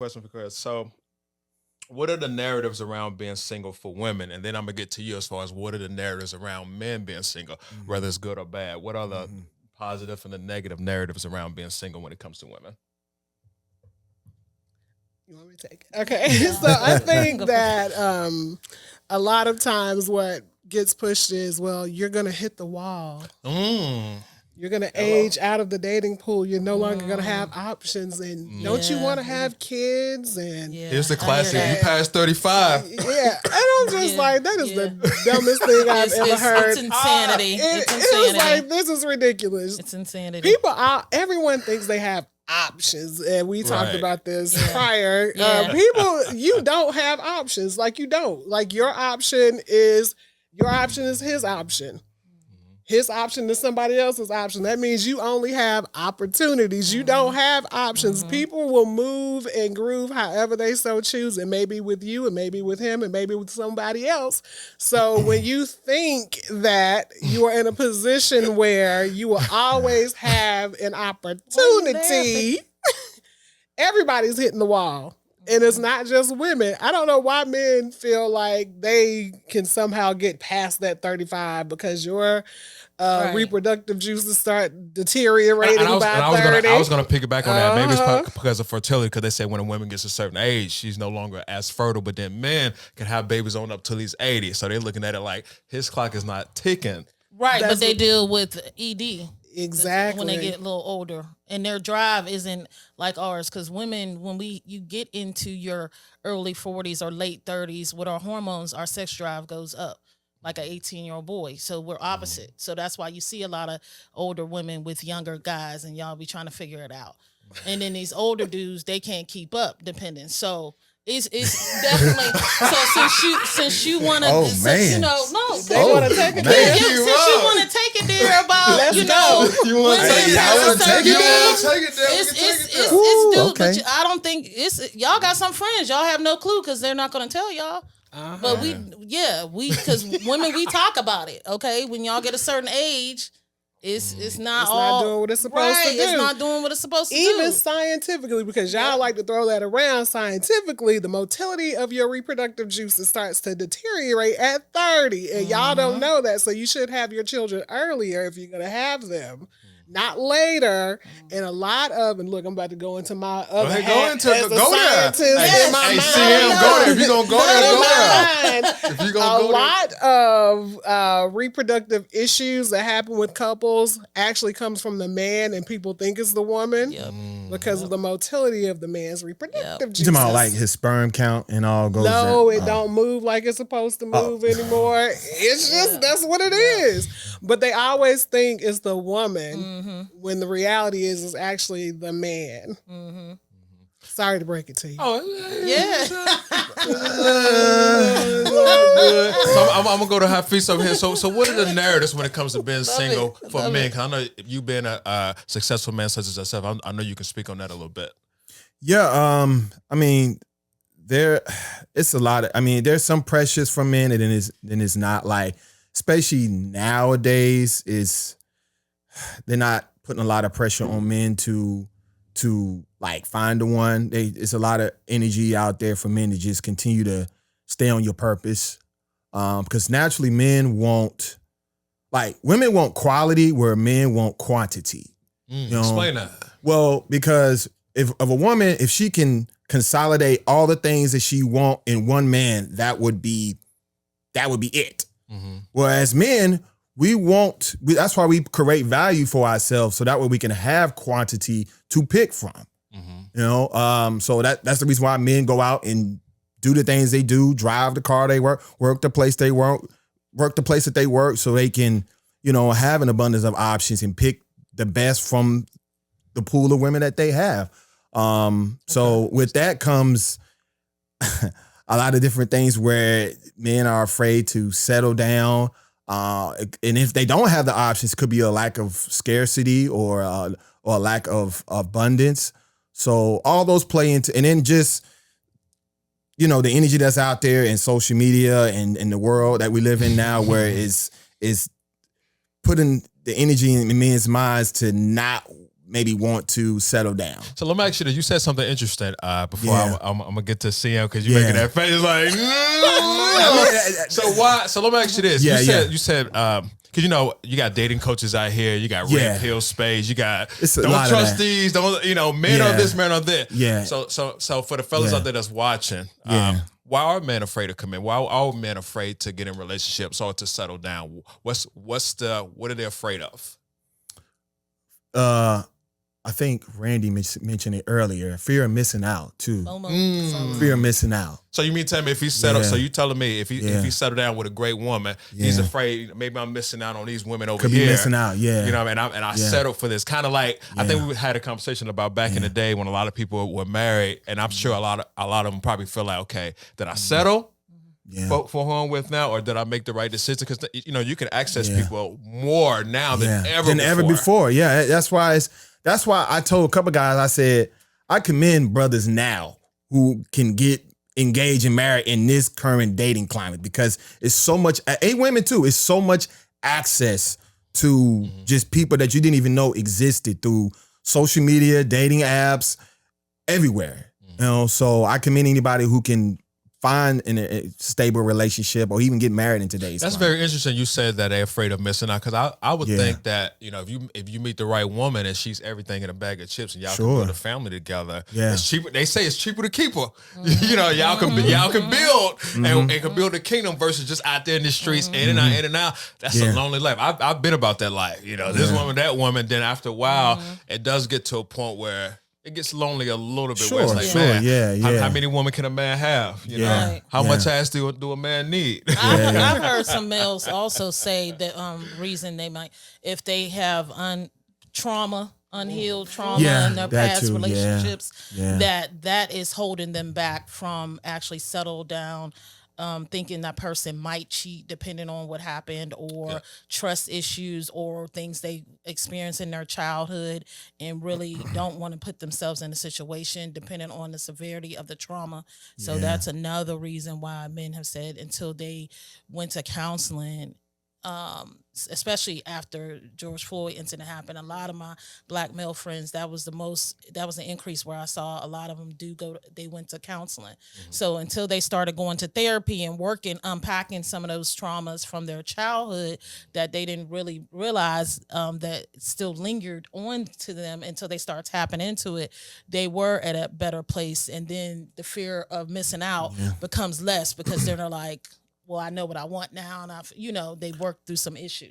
question for Chris. So, what are the narratives around being single for women? And then I'm gonna get to you as far as what are the narratives around men being single, whether it's good or bad. What are the positive and the negative narratives around being single when it comes to women? You want me to take it? Okay. So I think that a lot of times what gets pushed is, well, you're going to hit the wall. Mm. You're going to age out of the dating pool. You're no longer going to have options. And don't you want to have kids? And Here's the classic. You passed 35. yeah. And I'm just like, that is the dumbest thing I've ever heard. It's insanity. It was like, this is ridiculous. It's insanity. Everyone thinks they have options, and we talked about this prior. Yeah. People, you don't have options. Like, you don't. Like, your option is his option. His option is somebody else's option. That means you only have opportunities. You don't have options. People will move and groove however they so choose. It may be with you, it may be with him, it may be with somebody else. So when you think that you are in a position where you will always have an opportunity, everybody's hitting the wall. And it's not just women. I don't know why men feel like they can somehow get past that 35 because your reproductive juices start deteriorating by 30. I was going to piggyback on that. Maybe it's because of fertility, because they say when a woman gets a certain age, she's no longer as fertile. But then men can have babies on up till he's 80. So they're looking at it like his clock is not ticking. Right, but they deal with ED. Exactly. When they get a little older, and their drive isn't like ours. Because women, when you get into your early 40s or late 30s, with our hormones, our sex drive goes up like an 18-year-old boy. So we're opposite. So that's why you see a lot of older women with younger guys, and y'all be trying to figure it out. And then these older dudes, they can't keep up, depending. So it's definitely since you want to, no, they want to take it. Since you want to take it there about you want to take it. I want to take it there. It's dude, but I don't think y'all got some friends. Y'all have no clue because they're not going to tell y'all. But because women, we talk about it. Okay, when y'all get a certain age. It's not doing what it's supposed to do. It's not doing what it's supposed to do. Even scientifically, because y'all like to throw that around, scientifically, the motility of your reproductive juices starts to deteriorate at 30. And y'all don't know that. So you should have your children earlier if you're going to have them. Not later, and a lot of, and look, I'm about to go into my other hat as a scientist in my mind. CM, go there. If you're going to go there, go there. A lot of reproductive issues that happen with couples actually comes from the man, and people think it's the woman because of the motility of the man's reproductive juices. You talking about like his sperm count and all goes down? No, it don't move like it's supposed to move anymore. It's just, that's what it is. But they always think it's the woman. When the reality is actually the man. Sorry to break it to you. Yeah. So I'm gonna go to Hafiz over here. So what are the narratives when it comes to being single for men? Because I know you being a successful man such as yourself, I know you can speak on that a little bit. Yeah, I mean, it's a lot of. I mean, there's some pressures from men, and then it's not like, especially nowadays, they're not putting a lot of pressure on men to like find the one. It's a lot of energy out there for men to just continue to stay on your purpose. Because naturally men want, like, women want quality where men want quantity. You know? Explain that. Well, because if a woman, if she can consolidate all the things that she want in one man, that would be it. Whereas men, that's why we create value for ourselves, so that way we can have quantity to pick from. You know, so that's the reason why men go out and do the things they do, drive the car they work the place they work the place that they work, so they can, you know, have an abundance of options and pick the best from the pool of women that they have. So with that comes a lot of different things where men are afraid to settle down. And if they don't have the options, it could be a lack of scarcity or a lack of abundance. So all those play into, and then just, you know, the energy that's out there in social media and in the world that we live in now, where is putting the energy in men's minds to not maybe want to settle down. So let me ask you this. You said something interesting before Yeah. I'm gonna get to CM because you're Yeah. making that face like. So why? So let me ask you this. Yeah, You said because you got dating coaches out here. You got Yeah. red pill space. You got It's a don't lot of trust that. these. Don't men Yeah. are this, men are that. Yeah. So for the fellas Yeah. out there that's watching, Yeah. why are men afraid to commit? Why are men afraid to get in relationships or to settle down? What are they afraid of? I think Randy mentioned it earlier. Fear of missing out too. FOMO. Mm. Fear of missing out. So you mean tell me if he settled? Yeah. So you telling me if Yeah. he settled down with a great woman, he's Yeah. afraid maybe I'm missing out on these women over Could here. be missing out. Yeah. You know, and I Yeah. settled for this. Kind of like I think Yeah. we had a conversation about back in Yeah. the day when a lot of people were married, and I'm sure a lot of them probably feel like, okay, did I settle yeah. for who I'm with now, or did I make the right decision? Because you can access Yeah. people more now than ever before. Yeah, that's why I told a couple guys. I said I commend brothers now who can get engaged and married in this current dating climate because it's so much. And women too. It's so much access to just people that you didn't even know existed through social media, dating apps, everywhere. So I commend anybody who can find a stable relationship or even get married in today's That's climate. very interesting. You said that they're afraid of missing out because I would Yeah. think that if you meet the right woman and she's everything in a bag of chips and y'all can Sure. build a family together, Yeah. it's cheaper. They say it's cheaper to keep her. Y'all can build and can build a kingdom versus just out there in the streets in and out. That's a Yeah. lonely life. I've been about that life. This woman, that woman. Then after a while, it does get to a point where it gets lonely a little bit. Where it's like, Sure, man, yeah, yeah. How many women can a man have? You know, Yeah. Right. how Yeah. much ass do a man need? I've heard some males also say that reason they might if they have unhealed trauma Yeah, in their that past too, yeah. relationships, Yeah. that is holding them back from actually settle down. Thinking that person might cheat depending on what happened or trust issues or things they experienced in their childhood and really don't want to put themselves in a situation depending on the severity of the trauma. So that's another reason why men have said until they went to counseling, especially after George Floyd incident happened, a lot of my black male friends, that was an increase where I saw a lot of them they went to counseling. So until they started going to therapy and working, unpacking some of those traumas from their childhood that they didn't really realize that still lingered on to them until they start tapping into it, they were at a better place. And then the fear of missing out becomes less because they're like, well, I know what I want now, and they worked through some issues.